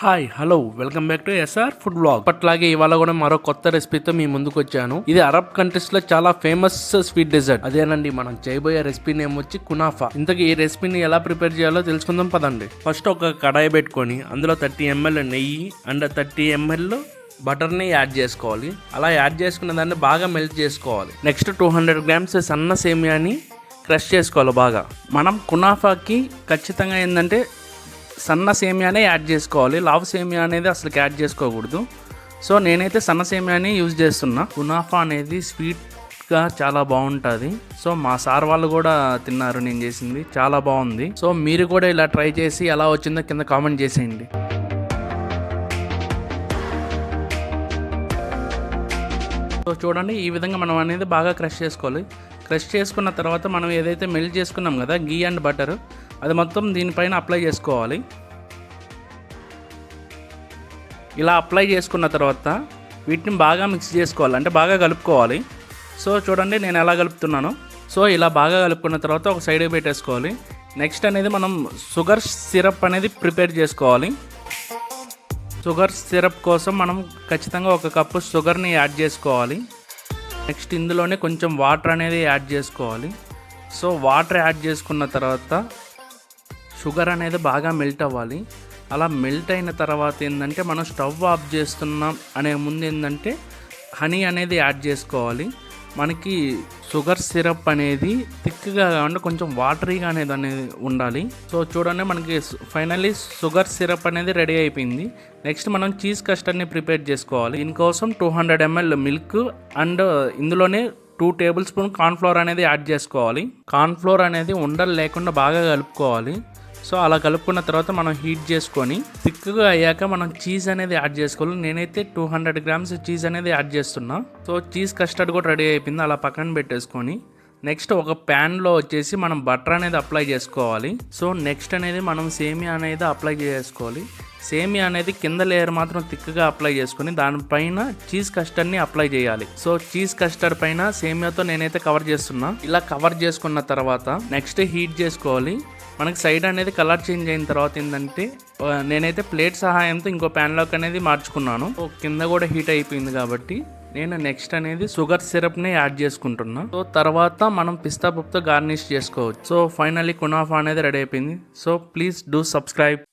Hi hello welcome back to SR food blog. అట్లాగే ఇవాళ కూడా మరో కొత్త రెసిపీతో మీ ముందుకు వచ్చాను. ఇది అరబ్ కంట్రీస్ లో చాలా ఫేమస్ స్వీట్ డెజర్ట్. అదేనండి మనం చేయబోయే రెసిపీ నేమ్ వచ్చి కునాఫా. ఇంతకీ ఈ రెసిపీని ఎలా ప్రిపేర్ చేయాలో తెలుసుకుందాం పదండి. ఫస్ట్ ఒక కడాయి పెట్టుకొని అందులో 30 ml నెయ్యి అండ్ 30 ml బటర్ని యాడ్ చేసుకోవాలి. అలా యాడ్ చేసుకున్న దాన్ని బాగా మెల్ట్ చేసుకోవాలి. నెక్స్ట్ 200 grams సన్న సేమియాని క్రష్ చేసుకోవాలి బాగా. మనం కునాఫాకి ఖచ్చితంగా ఏంటంటే సన్న సేమియానే యాడ్ చేసుకోవాలి. లావు సేమియా అనేది అసలు యాడ్ చేసుకోకూడదు. సో నేనైతే సన్న సేమియాని యూజ్ చేస్తున్నా. కునాఫా అనేది స్వీట్గా చాలా బాగుంటుంది. సో మా సార్ వాళ్ళు కూడా తిన్నారు నేను చేసింది, చాలా బాగుంది. సో మీరు కూడా ఇలా ట్రై చేసి ఎలా వచ్చిందో కింద కామెంట్ చేసేయండి. సో చూడండి, ఈ విధంగా మనం అనేది బాగా క్రష్ చేసుకోవాలి. క్రష్ చేసుకున్న తర్వాత మనం ఏదైతే మెల్ట్ చేసుకున్నాం కదా గీ అండ్ బటర్, అది మొత్తం దీనిపైన అప్లై చేసుకోవాలి. ఇలా అప్లై చేసుకున్న తర్వాత వీటిని బాగా మిక్స్ చేసుకోవాలి, అంటే బాగా కలుపుకోవాలి. సో చూడండి నేను ఎలా కలుపుతున్నాను. సో ఇలా బాగా కలుపుకున్న తర్వాత ఒక సైడ్కి పెట్టేసుకోవాలి. నెక్స్ట్ అనేది మనం షుగర్ సిరప్ అనేది ప్రిపేర్ చేసుకోవాలి. షుగర్ సిరప్ కోసం మనం ఖచ్చితంగా 1 కప్పు షుగర్ని యాడ్ చేసుకోవాలి. నెక్స్ట్ ఇందులోనే కొంచెం వాటర్ అనేది యాడ్ చేసుకోవాలి. సో వాటర్ యాడ్ చేసుకున్న తర్వాత షుగర్ అనేది బాగా మెల్ట్ అవ్వాలి. అలా మెల్ట్ అయిన తర్వాత ఏంటంటే మనం స్టవ్ ఆఫ్ చేస్తున్నాం అనే ముందు ఏంటంటే హనీ అనేది యాడ్ చేసుకోవాలి. మనకి షుగర్ సిరప్ అనేది థిక్గా కాకుండా కొంచెం వాటరీగా అనేది ఉండాలి. సో చూడండి మనకి ఫైనల్లీ షుగర్ సిరప్ అనేది రెడీ అయిపోయింది. నెక్స్ట్ మనం చీజ్ కస్టర్డ్ని ప్రిపేర్ చేసుకోవాలి. దీనికోసం 200 ml మిల్క్ అండ్ ఇందులోనే 2 tablespoon కార్న్ఫ్లోర్ అనేది యాడ్ చేసుకోవాలి. కార్న్ఫ్లోర్ అనేది ఉండలు లేకుండా బాగా కలుపుకోవాలి. సో అలా కలుపుకున్న తర్వాత మనం హీట్ చేసుకొని థిక్గా అయ్యాక మనం చీజ్ అనేది యాడ్ చేసుకోవాలి. నేనైతే 200 grams చీజ్ అనేది యాడ్ చేస్తున్నా. సో చీజ్ కస్టర్డ్ కూడా రెడీ అయిపోయింది. అలా పక్కన పెట్టేసుకొని నెక్స్ట్ ఒక ప్యాన్లో వచ్చేసి మనం బటర్ అనేది అప్లై చేసుకోవాలి. సో నెక్స్ట్ అనేది మనం సేమియా అనేది అప్లై చేసుకోవాలి. సేమియా అనేది కింద లేయర్ మాత్రం థిక్గా అప్లై చేసుకుని దానిపైన చీజ్ కస్టర్డ్ని అప్లై చేయాలి. సో చీజ్ కస్టర్డ్ పైన సేమియాతో నేనైతే కవర్ చేస్తున్నా. ఇలా కవర్ చేసుకున్న తర్వాత నెక్స్ట్ హీట్ చేసుకోవాలి. మనకి సైడ్ అనేది కలర్ చేంజ్ అయిన తర్వాత ఏంటంటే నేనైతే ప్లేట్ సహాయంతో ఇంకో ప్యాన్లోకి అనేది మార్చుకున్నాను. కింద కూడా హీట్ అయిపోయింది కాబట్టి నేను నెక్స్ట్ అనేది షుగర్ సిరప్ని యాడ్ చేసుకుంటున్నా. సో తర్వాత మనం పిస్తా పప్పుతో గార్నిష్ చేసుకోవచ్చు. సో ఫైనల్లీ కునాఫా అనేది రెడీ అయిపోయింది. So please do subscribe.